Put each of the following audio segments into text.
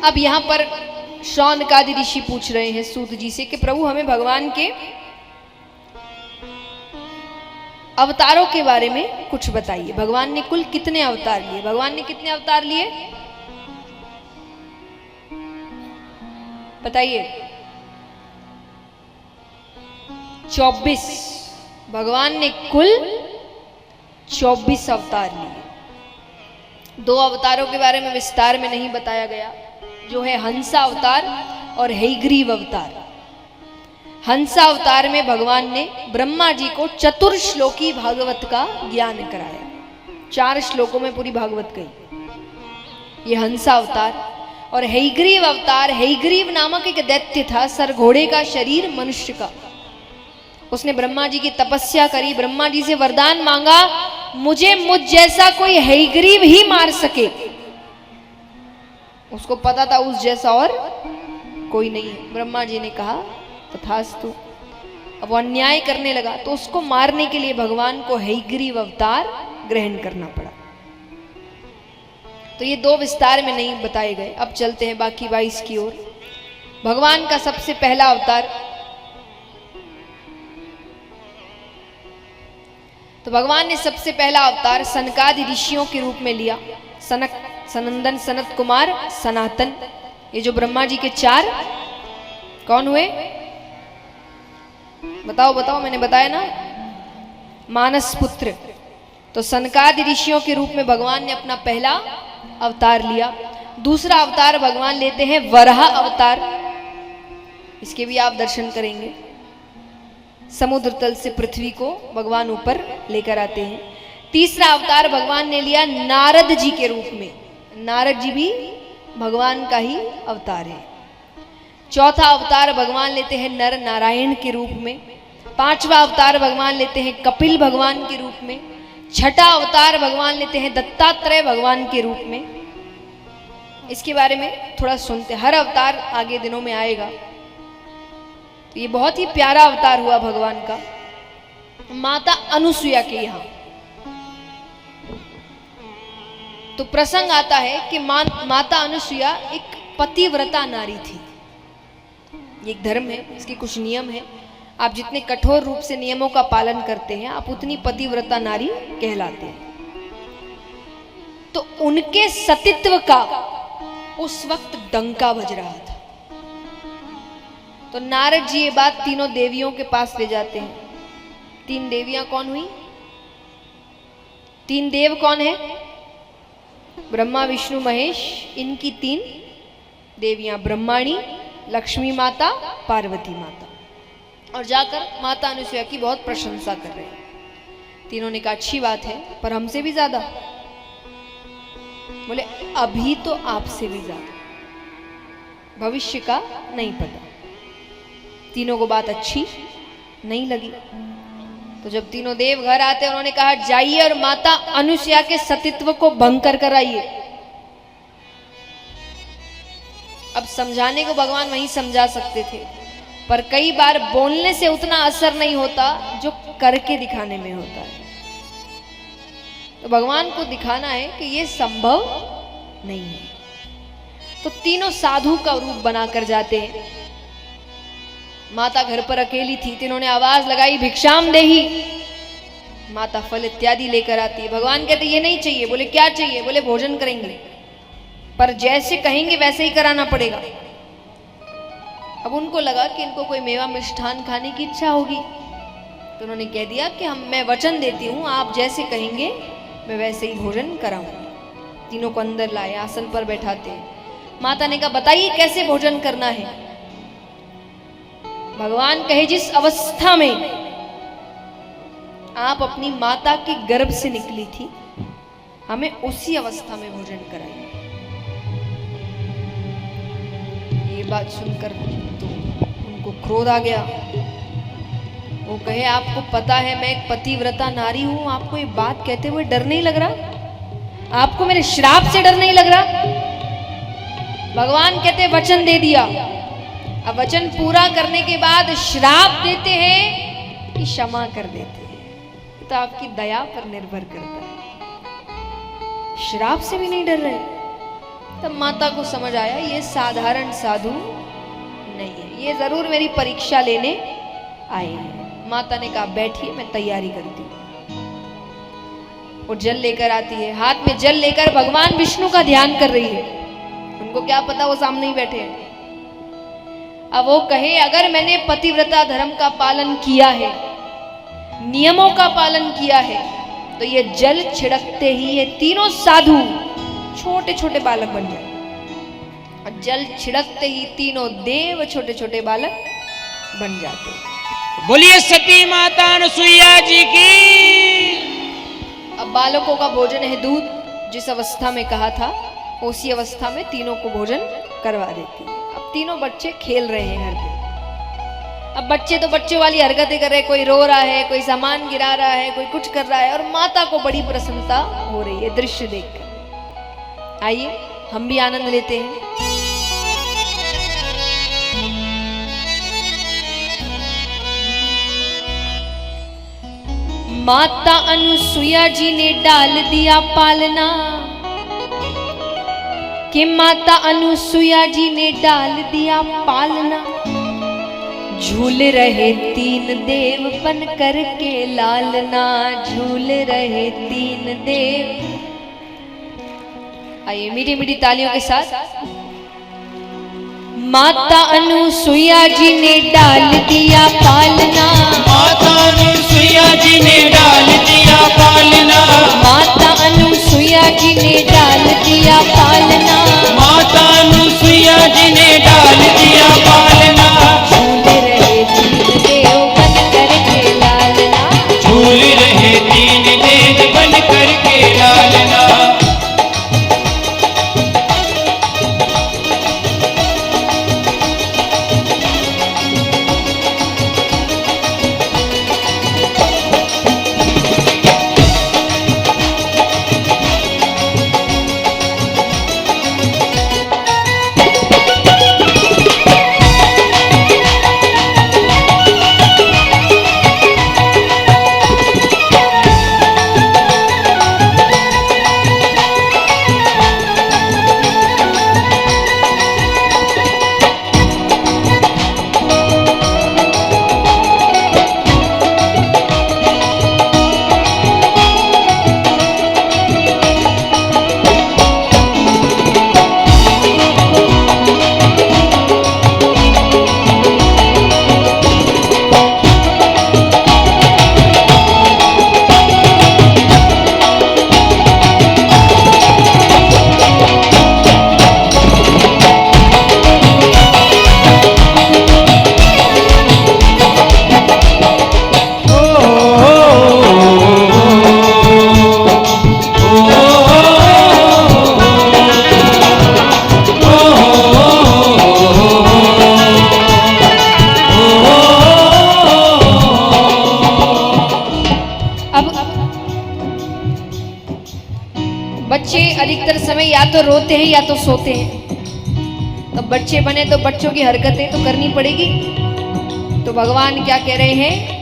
अब यहाँ पर शौनकादि ऋषि पूछ रहे हैं सूत जी से कि प्रभु हमें भगवान के अवतारों के बारे में कुछ बताइए। भगवान ने कुल कितने अवतार लिए? भगवान ने कितने अवतार लिए बताइए? 24। भगवान ने कुल 24 अवतार लिए। 2 अवतारों के बारे में विस्तार में नहीं बताया गया, जो है हंसा अवतार और हैग्रीव अवतार। हंसा अवतार में भगवान ने ब्रह्मा जी को चतुर्श्लोकी भागवत का ज्ञान कराया। 4 श्लोकों में पूरी भागवत गई, ये हंसा अवतार। और हैग्रीव अवतार, हैग्रीव नामक एक दैत्य था, सर घोड़े का, शरीर मनुष्य का। उसने ब्रह्मा जी की तपस्या करी, ब्रह्मा जी से वरदान मांगा, मुझे मुझ जैसा कोई हैग्रीव ही मार सके। उसको पता था उस जैसा और कोई नहीं है। ब्रह्मा जी ने कहा तथास्तु। अब वो अन्याय करने लगा तो उसको मारने के लिए भगवान को हैग्रीव अवतार ग्रहण करना पड़ा। तो ये 2 विस्तार में नहीं बताए गए। अब चलते हैं बाकी 22 की ओर। भगवान का सबसे पहला अवतार, तो भगवान ने सबसे पहला अवतार सनकादि ऋषियों के रूप में लिया। सनक, सनंदन, सनत कुमार, सनातन, ये जो ब्रह्मा जी के 4 कौन हुए? बताओ बताओ, मैंने बताया ना, मानस पुत्र। तो सनकादि ऋषियों के रूप में भगवान ने अपना पहला अवतार लिया। दूसरा अवतार भगवान लेते हैं वराह अवतार, इसके भी आप दर्शन करेंगे। समुद्र तल से पृथ्वी को भगवान ऊपर लेकर आते हैं। तीसरा अवतार भगवान ने लिया नारद जी के रूप में। नारद जी भी भगवान का ही अवतार है। चौथा अवतार भगवान लेते हैं नर नारायण के रूप में। 5वां अवतार भगवान लेते हैं कपिल भगवान के रूप में। 6ठा अवतार भगवान लेते हैं दत्तात्रेय भगवान के रूप में। इसके बारे में थोड़ा सुनते, हर अवतार आगे दिनों में आएगा। तो ये बहुत ही प्यारा अवतार हुआ भगवान का। माता अनुसुईया के यहाँ तो प्रसंग आता है कि माता अनुसुईया एक पतिव्रता नारी थी। ये एक धर्म है, इसके कुछ नियम है। आप जितने कठोर रूप से नियमों का पालन करते हैं, आप उतनी पतिव्रता नारी कहलाते हैं। तो उनके सतीत्व का उस वक्त डंका बज रहा था। तो नारद जी ये बात तीनों देवियों के पास ले जाते हैं। 3 देवियां कौन हुई? 3 देव कौन है? ब्रह्मा, विष्णु, महेश। इनकी 3 देवियां, ब्रह्माणी, लक्ष्मी माता, पार्वती माता। और जाकर माता अनुसुईया की बहुत प्रशंसा कर रहे हैं। तीनों ने कहा अच्छी बात है, पर हमसे भी ज्यादा। बोले अभी तो आपसे भी ज्यादा, भविष्य का नहीं पता। तीनों को बात अच्छी नहीं लगी। तो जब तीनों देव घर आते, उन्होंने कहा जाइए और माता अनुसुईया के सतीत्व को भंग कर आइए। अब समझाने को भगवान वहीं समझा सकते थे, पर कई बार बोलने से उतना असर नहीं होता जो करके दिखाने में होता है। तो भगवान को दिखाना है कि ये संभव नहीं है। तो तीनों साधु का रूप बनाकर जाते हैं। माता घर पर अकेली थी, तो इन्होंने आवाज लगाई भिक्षाम देही। माता फल इत्यादि लेकर आती है। भगवान कहते ये नहीं चाहिए। बोले क्या चाहिए? बोले भोजन करेंगे, पर जैसे कहेंगे वैसे ही कराना पड़ेगा। अब उनको लगा कि इनको कोई मेवा मिष्ठान खाने की इच्छा होगी, तो उन्होंने कह दिया कि मैं वचन देती हूँ, आप जैसे कहेंगे मैं वैसे ही भोजन कराऊंगी। तीनों को अंदर लाए, आसन पर बैठाते हैं। माता ने कहा बताइए कैसे भोजन करना है? भगवान कहे जिस अवस्था में आप अपनी माता के गर्भ से निकली थी, हमें उसी अवस्था में भोजन कराइए। ये बात सुनकर तो उनको क्रोध आ गया। वो कहे आपको पता है मैं एक पतिव्रता नारी हूं, आपको ये बात कहते हुए डर नहीं लग रहा? आपको मेरे श्राप से डर नहीं लग रहा? भगवान कहते वचन दे दिया। अब वचन पूरा करने के बाद श्राप देते हैं कि क्षमा कर देते हैं। तो आपकी दया पर निर्भर करता है। श्राप से भी नहीं डर रहे। तब माता को समझ आया ये साधारण साधु नहीं है, ये जरूर मेरी परीक्षा लेने आए हैं। माता ने कहा बैठिए, मैं तैयारी करती हूँ। वो जल लेकर आती है, हाथ में जल लेकर भगवान विष्णु का ध्यान कर रही है। उनको क्या पता वो सामने ही बैठे हैं। अब वो कहे अगर मैंने पतिव्रता धर्म का पालन किया है, नियमों का पालन किया है, तो ये जल छिड़कते ही ये तीनों साधु छोटे छोटे बालक बन जाए। और जल छिड़कते ही तीनों देव छोटे छोटे बालक बन जाते। बोलिए सती माता अनुसुईया जी की। अब बालकों का भोजन है दूध, जिस अवस्था में कहा था उसी अवस्था में तीनों को भोजन करवा देती है। अब तीनों बच्चे खेल रहे हैं घर पे। अब बच्चे तो बच्चों वाली हरकतें कर रहे हैं, कोई रो रहा है, कोई सामान गिरा रहा है, कोई कुछ कर रहा है, और माता को बड़ी प्रसन्नता हो रही है दृश्य देखकर। आइए हम भी आनंद लेते हैं। माता अनुसुईया जी ने डाल दिया पालना, कि माता अनुसुईया जी ने डाल दिया पालना। झूल रहे तीन देव बन कर के लालना, झूल रहे तीन देव। आइए मीठी मीठी तालियों के साथ। माता अनुसुईया जी ने डाल दिया पालना, माता अनुसुईया जी ने डाल दिया पालना, माता अनुसुईया जी ने डाल दिया पालना, माता अनुसुईया जी ने डाल दिया पालना। झूल रहे तीन देव बन कर के लालना, झूल रहे तीन देव बन कर के लालना। बच्चे अधिकतर समय या तो रोते हैं या तो सोते हैं। तो बच्चे बने तो बच्चों की हरकतें तो करनी पड़ेगी। तो भगवान क्या कह रहे हैं?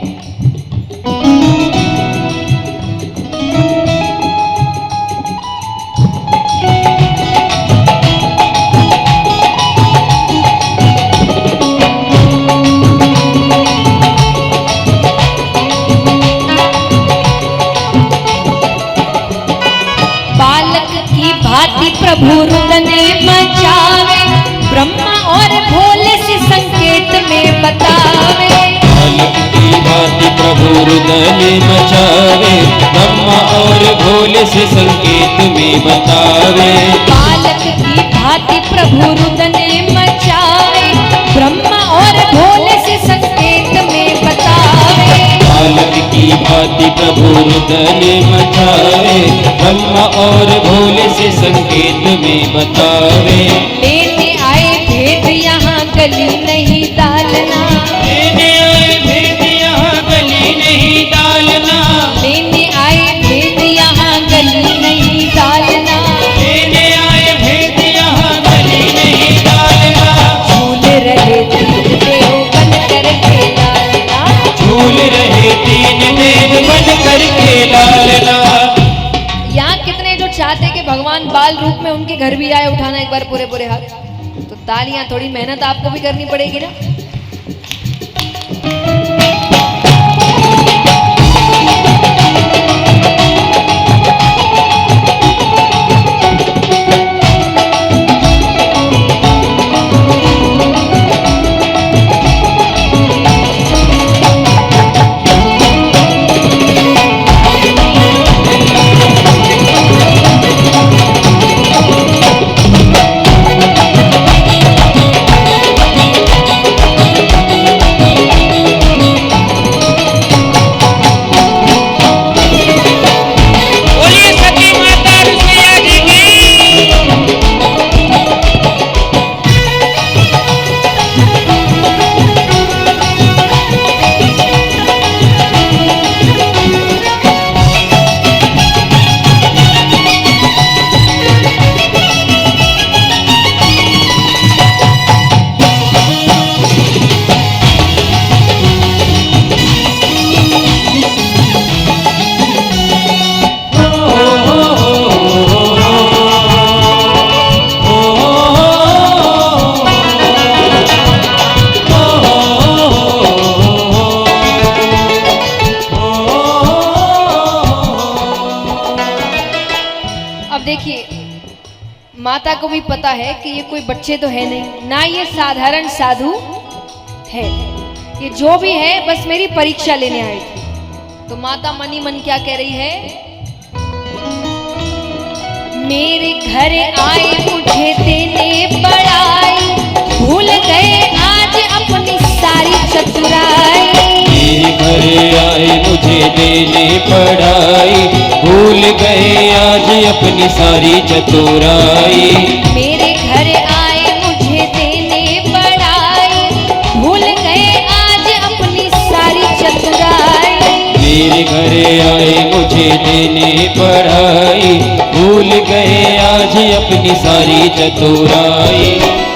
प्रभु रुदने मचावे, ब्रह्मा और भोले से संकेत में बतावे। बालक की भांति प्रभु रुदने मचावे, ब्रह्मा और भोले से संकेत में बतावे। बालक की भांति प्रभु रुदने मचावे, ब्रह्मा और भोले से संकेत में बतावे। बालक की भांति प्रभु रुदने मचावे, ब्रह्मा और भोले से संकेत में बतावे। लेने आए भेद यहाँ गली नहीं डालना, लेने आए भेद यहाँ गली नहीं डालना, लेने आए भेद यहाँ गली नहीं डालना, लेने आए भेद यहाँ गली नहीं डालना। झूल रहे तीन देव बन कर के लालना, झूल रहे तीन देव बन कर के लालना। यहाँ कितने जो चाहते कि भगवान बाल रूप में उनके घर भी आए, उठाना एक बार पूरे पूरे हाथ। तो तालियां, थोड़ी मेहनत आपको भी करनी पड़ेगी ना। माता को भी पता है कि ये कोई बच्चे तो है नहीं, ना ये साधारण साधु है, ये जो भी है बस मेरी परीक्षा लेने आए थे। तो माता मन ही मन क्या कह रही है, मेरे घर आए मुझे देने पढ़ाई, भूल गए आज अपनी सारी चतुराई। मेरे घर आए मुझे देने पढ़ाई, भूल गए आज अपनी सारी चतुराई। मेरे घर आए मुझे देने पढ़ाई, भूल गए आज अपनी सारी चतुराई। मेरे घर आए मुझे देने पढ़ाई, भूल गए आज अपनी सारी चतुराई।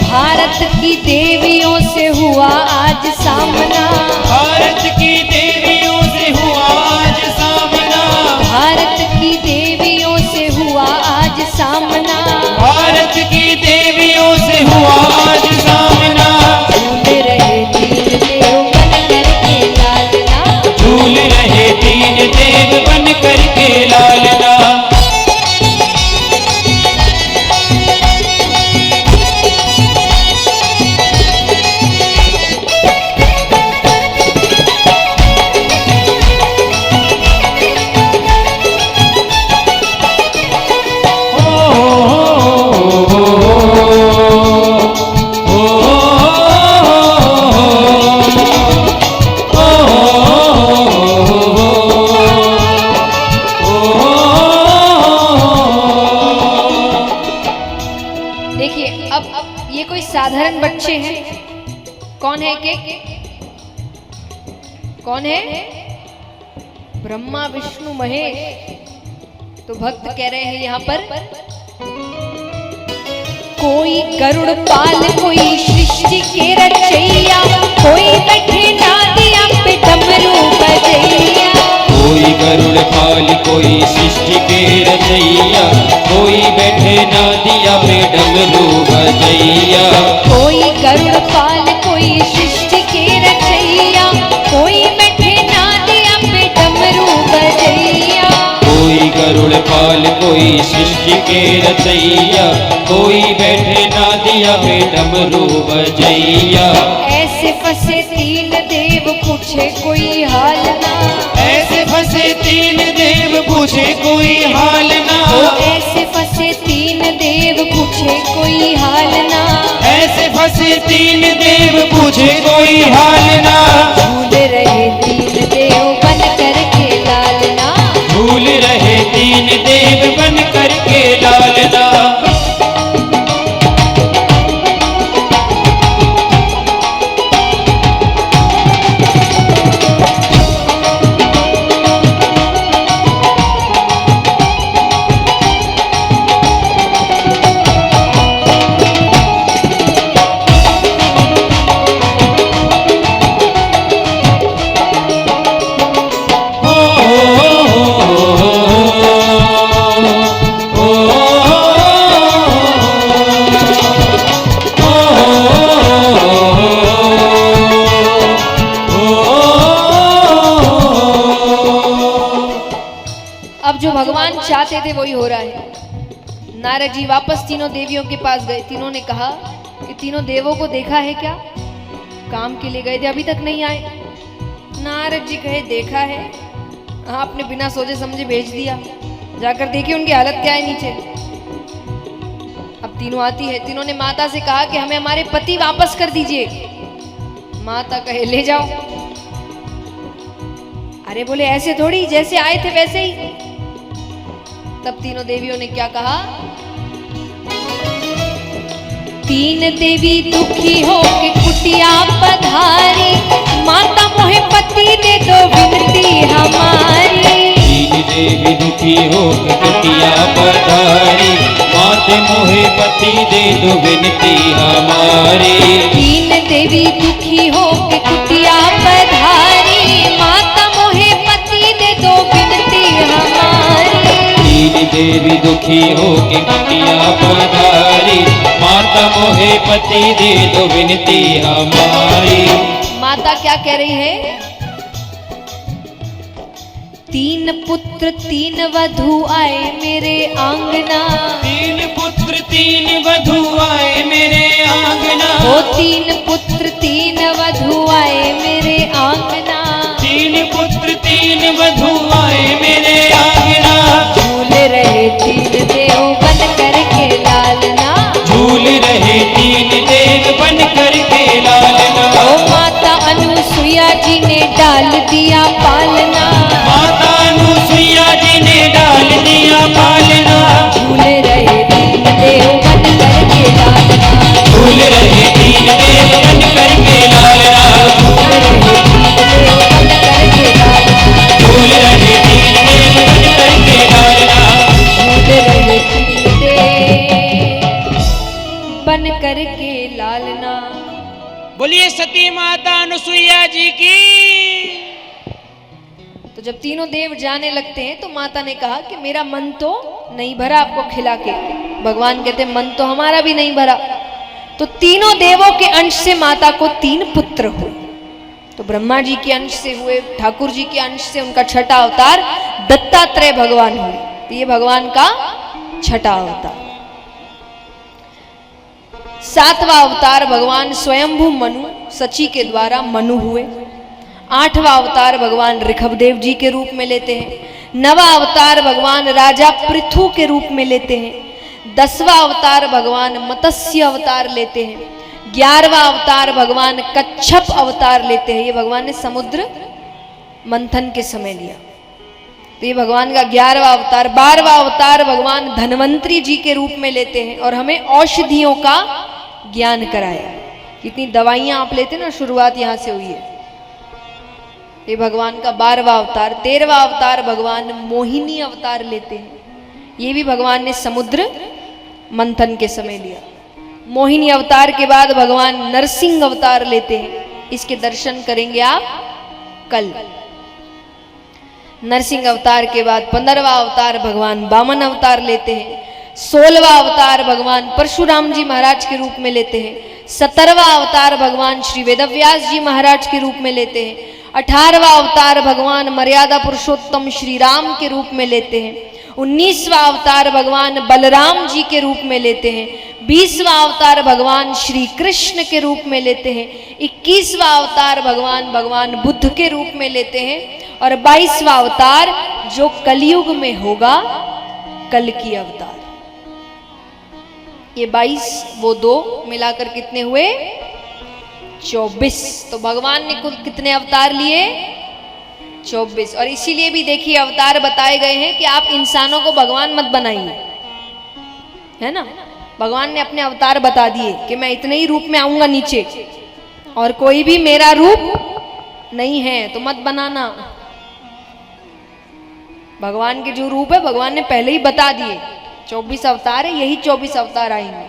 भारत की देवियों से हुआ आज सामना, भारत की देवियों से हुआ आज सामना, भारत की देवियों से हुआ आज सामना, भारत की देवियों से हुआ आज सामना। झूल रहे तीन देव बन करके लालना, झूल रहे तीन देव बन करके लालना। साधारण बच्चे हैं, कौन है के कौन है, ब्रह्मा विष्णु महेश। तो भक्त कह रहे हैं यहाँ पर, कोई गरुड़ पाल कोई सृष्टि के रचैया, कोई बैठे नादिया पे डमरू बजैया। कोई गरुड़ पाल कोई सृष्टि के रचैया, कोई बैठे नादिया पे डमरू बजैया। कोई गरुड़ पाल कोई सृष्टि के रचैया, कोई बैठे नादिया पे डमरू बजैया। कोई गरुड़ पाल कोई सृष्टि के रचैया, कोई बैठे नादिया पे डमरू बजैया। ऐसे फंसे तीन देव पूछे कोई हाल ना, ऐसे फंसे तीन देव पूछे कोई हाल ना। ऐसे फंसे तीन देव पूछे कोई हाल ना, ऐसे फंसे तीन देव पूछे कोई हाल ना। झूल रहे तीन देव बन करके लालना, झूल रहे तीन देव बन करके लालना। चाहते थे वही हो रहा है। नारद जी वापस तीनों देवियों के पास गए। तीनों ने कहा कि तीनों देवों को देखा है क्या? काम के लिए गए थे, अभी तक नहीं आए। नारद जी कहे देखा है। आपने बिना सोचे समझे भेज दिया, जाकर देखिए उनकी हालत क्या है नीचे। अब तीनों आती है। तीनों ने माता से कहा कि हमें हमारे पति वापस कर दीजिए। माता कहे ले जाओ। अरे बोले ऐसे थोड़ी, जैसे आए थे वैसे ही। तब तीनों देवियों ने क्या कहा? तीन देवी दुखी हो के कुटिया पधारी, माता मोहे पति दे दो विनती हमारी। तीन देवी दुखी हो के कुटिया पधारी, माते मोहे पति दे दो विनती हमारी। तीन देवी दुखी हो के कुटिया पधारी, माता मोहे पति दे दो विनती हमारी। तीन देवी दुखी हो के कुटिया पधारी, माता मोहे पति दे दो विनती हमारी। माता क्या कह रही है? तीन पुत्र तीन वधू आए मेरे आंगना। तीन पुत्र तीन वधू आए मेरे आंगना। ओ तीन पुत्र तीन वधू आए मेरे आंगना। तीन पुत्र तीन वधू आए मेरे आंगना। झूल रहे तीन देव बन करके लालना। झूल रहे तीन देव बन करके लालना। ओ माता अनुसुईया जी ने डाल दिया पालना। माता अनुसुईया जी ने डाल दिया पालना। झूल रहे तीन देव बन करके लालना। झूल रहे तीन देव बन करके लालना। झूल रहे तीन देव बन करके लालना। झूल रहे तीन देव बन करके लालना। झूल रहे तीन देव बन करके लालना। बोलिए सती माता अनुसुईया जी की। तो जब तीनों देव जाने लगते हैं तो माता ने कहा कि मेरा मन तो नहीं भरा आपको खिला के। भगवान कहते मन तो हमारा भी नहीं भरा। तो तीनों देवों के अंश से माता को तीन पुत्र हुए। तो ब्रह्मा जी के अंश से हुए, ठाकुर जी के अंश से उनका छठा अवतार दत्तात्रेय भगवान हुए। तो ये भगवान का छठा अवतार। सातवां अवतार भगवान स्वयंभू मनु सची के द्वारा मनु हुए। आठवां अवतार भगवान ऋषभदेव जी के रूप में लेते हैं। नवा अवतार भगवान राजा पृथु के रूप में लेते हैं। 10वां अवतार भगवान मत्स्य अवतार लेते हैं। 11वां अवतार भगवान कच्छप अवतार लेते हैं। ये भगवान ने समुद्र मंथन के समय लिया। तो ये भगवान का 11वां अवतार। 12वां अवतार भगवान धन्वंतरी जी के रूप में लेते हैं और हमें औषधियों का ज्ञान कराया। कितनी दवाइयां आप लेते ना, शुरुआत यहां से हुई है। ये भगवान का 12वां अवतार। 13वां अवतार भगवान मोहिनी अवतार लेते हैं। ये भी भगवान ने समुद्र मंथन के समय लिया। मोहिनी अवतार के बाद भगवान नरसिंह अवतार लेते हैं। इसके दर्शन करेंगे आप कल। नरसिंह अवतार के बाद 15वां अवतार भगवान वामन अवतार लेते हैं। 16वां अवतार भगवान परशुराम जी महाराज के रूप में लेते हैं। 17वां अवतार भगवान श्री वेदव्यास जी महाराज के रूप में लेते हैं। 18वां अवतार भगवान मर्यादा पुरुषोत्तम श्री राम के रूप में लेते हैं। 19वां अवतार भगवान बलराम जी के रूप में लेते हैं। 20वां अवतार भगवान श्री कृष्ण के रूप में लेते हैं। 21वां अवतार भगवान बुद्ध के रूप में लेते हैं। और 22वां अवतार जो कलयुग में होगा, कल की अवतार। ये 22 वो 2 मिलाकर कितने हुए? 24। तो भगवान ने कुल कितने अवतार लिए? 24। और इसीलिए भी देखिए अवतार बताए गए हैं कि आप इंसानों को भगवान मत बनाइए, है ना। भगवान ने अपने अवतार बता दिए कि मैं इतने ही रूप में आऊंगा नीचे, और कोई भी मेरा रूप नहीं है तो मत बनाना। भगवान के जो रूप है भगवान ने पहले ही बता दिए। 24 अवतार है, यही 24 अवतार आएंगे।